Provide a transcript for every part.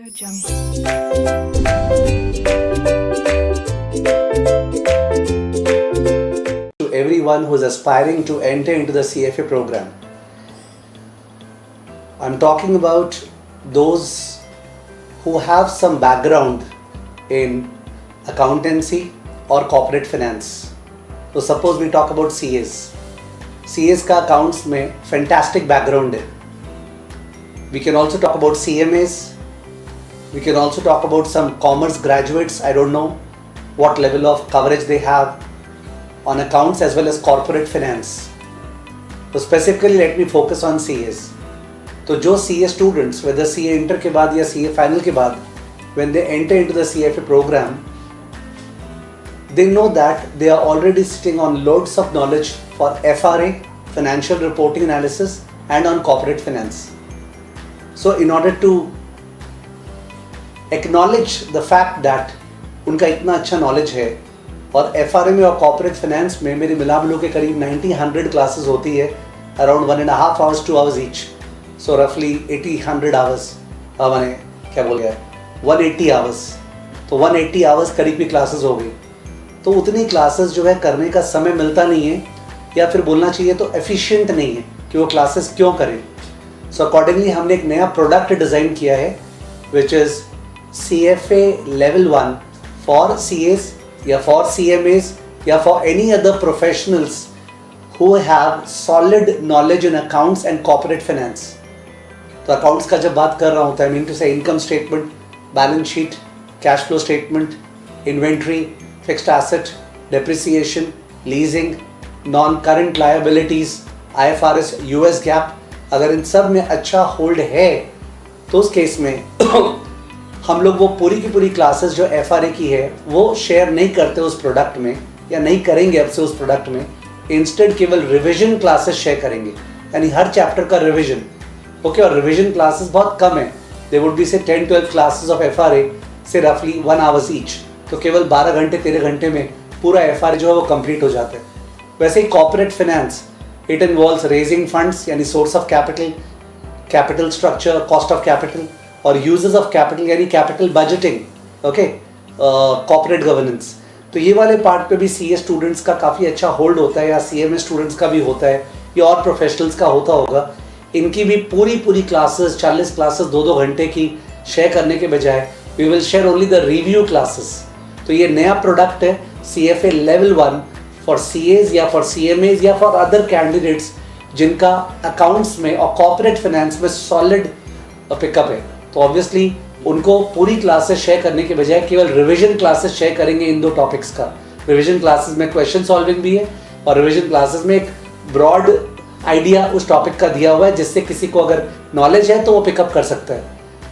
To everyone who is aspiring to enter into the CFA program, I'm talking about those who have some background in accountancy or corporate finance. So suppose we talk about CAs. CAs का accounts में fantastic background है. We can also talk about CMAs. We can also talk about some commerce graduates. I don't know what level of coverage they have on accounts as well as corporate finance. So specifically let me focus on CAs. तो जो CA students, whether CA inter के बाद या CA final के बाद, when they enter into the CFA program, they know that they are already sitting on loads of knowledge for FRA, financial reporting analysis, and on corporate finance. So in order to acknowledge the fact that उनका इतना अच्छा knowledge है और FRA में और corporate finance में मेरी मिला मिलू के करीब 90-100 classes होती है, around 1.5 hours 2 hours each. So roughly 80-100 hours मैंने क्या बोल गया 180 hours. तो 180 hours करीब की classes हो गई. तो उतनी classes जो है करने का समय मिलता नहीं है या फिर बोलना चाहिए तो efficient नहीं है कि वो classes क्यों करें. So accordingly हमने एक नया product डिज़ाइन किया है which is CFA level 1 for CAs या for CMAs या for any other professionals who have solid knowledge in accounts and corporate finance. तो accounts का जब बात कर रहा हूँ तो I mean to say income statement, balance sheet, cash flow statement, inventory, fixed asset, depreciation, leasing, non-current liabilities, IFRS, US GAAP. अगर इन सब में अच्छा होल्ड है तो उस केस में हम लोग वो पूरी की पूरी क्लासेस जो FRA की है वो शेयर नहीं करते उस प्रोडक्ट में या नहीं करेंगे अब से उस प्रोडक्ट में. इंस्टेड केवल रिवीजन क्लासेस शेयर करेंगे, यानी हर चैप्टर का रिवीजन. ओके, और रिवीजन क्लासेस बहुत कम है. दे वुड बी से 10-12 क्लासेस ऑफ FRA से रफली 1 hours ईच. तो केवल 12 घंटे 13 घंटे में पूरा FRA जो है वो कंप्लीट हो जाता है. वैसे ही corporate finance, it involves raising funds यानी source of capital, capital structure, cost of capital और uses of capital यानी capital budgeting, okay, corporate governance. तो ये वाले पार्ट पे भी CA स्टूडेंट्स का काफ़ी अच्छा होल्ड होता है या CMA स्टूडेंट्स का भी होता है या और प्रोफेशनल्स का होता होगा. इनकी भी पूरी क्लासेस 40 क्लासेस 2-2 घंटे की शेयर करने के बजाय we will share only the review classes. तो ये नया प्रोडक्ट है CFA लेवल 1 फॉर CAs या फॉर CMAs या फॉर अदर कैंडिडेट्स जिनका अकाउंट्स में और कॉर्पोरेट फाइनेंस में सॉलिड पिकअप है. तो ऑब्वियसली उनको पूरी क्लासेस शेयर करने के बजाय केवल रिवीजन क्लासेस शेयर करेंगे इन 2 टॉपिक्स का. रिवीजन क्लासेस में क्वेश्चन सॉल्विंग भी है और रिवीजन क्लासेस में एक ब्रॉड आइडिया उस टॉपिक का दिया हुआ है जिससे किसी को अगर नॉलेज है तो वो पिकअप कर सकता है.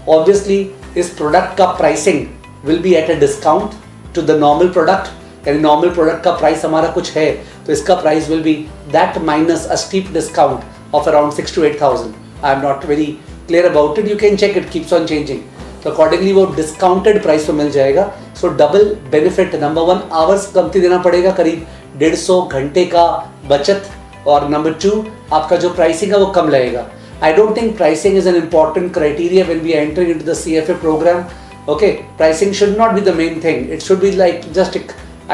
ऑब्वियसली इस प्रोडक्ट का pricing will be at a discount to the normal product. यानी नॉर्मल प्रोडक्ट का प्राइस हमारा कुछ है तो इसका price will be that minus a steep discount of around 6,000 to 8,000. I am not very clear about it, you can check it, keeps on changing. तो accordingly वो discounted price पे मिल जाएगा. So double benefit. Number 1 hours कमती देना पड़ेगा, करीब 150 घंटे का बचत. और नंबर 2 आपका जो प्राइसिंग है वो कम लगेगा. I don't think pricing is an important criteria when we enter into the CFA programme. Okay, pricing should not be the main thing, it should be like just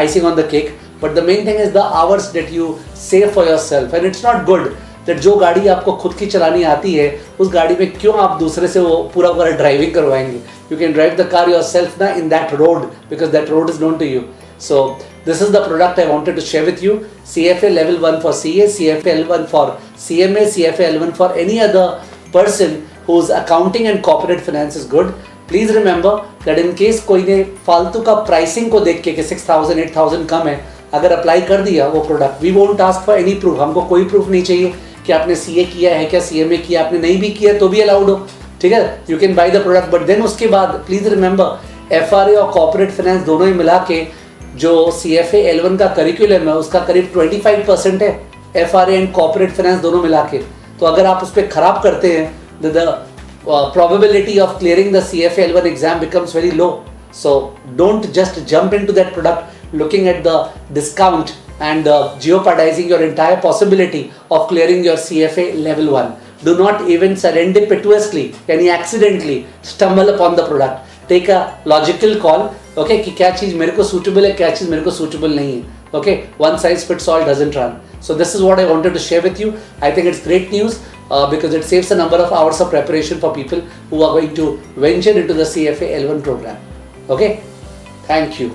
icing on the cake, but the main thing is the hours that you save for yourself. And it's not good that जो गाड़ी आपको खुद की चलानी आती है उस गाड़ी में क्यों आप दूसरे से वो पूरा ड्राइविंग करवाएंगे. You can drive the car yourself ना in that road because that road is known to you. So this is the product I wanted to share with you. CFA level 1 for CA, CFA L1 for CMA, CFA L1 for any other person whose accounting and corporate finance is good. Please remember that in case कोई ने फालतू का pricing को देख के कि 6,000 8,000 कम है अगर अप्लाई कर दिया वो product, we won't ask for any proof. हमको कोई प्रूफ नहीं चाहिए कि आपने CA किया है क्या, CMA किया, आपने नहीं भी किया तो भी अलाउड हो. ठीक है, you can buy the product, but then उसके बाद प्लीज़ रिमेंबर FRA और कॉर्पोरेट फाइनेंस दोनों ही मिला के जो CFA L1 का करिकुलम है उसका करीब 25% है FRA एंड कॉर्पोरेट फाइनेंस दोनों मिला के. तो अगर आप उस पर खराब करते हैं the probability of clearing the CFA L1 exam becomes very low. So don't just jump into that product looking at the discount and jeopardizing your entire possibility of clearing your CFA level 1. Do not even serendipitously, यानी accidentally stumble upon the product. Take a logical call, okay, कि क्या चीज़ मेरे को suitable है, क्या चीज़ मेरे को suitable नहीं है. Okay, one size fits all doesn't run. So this is what I wanted to share with you. I think it's great news because it saves a number of hours of preparation for people who are going to venture into the CFA L1 program. Okay, thank you.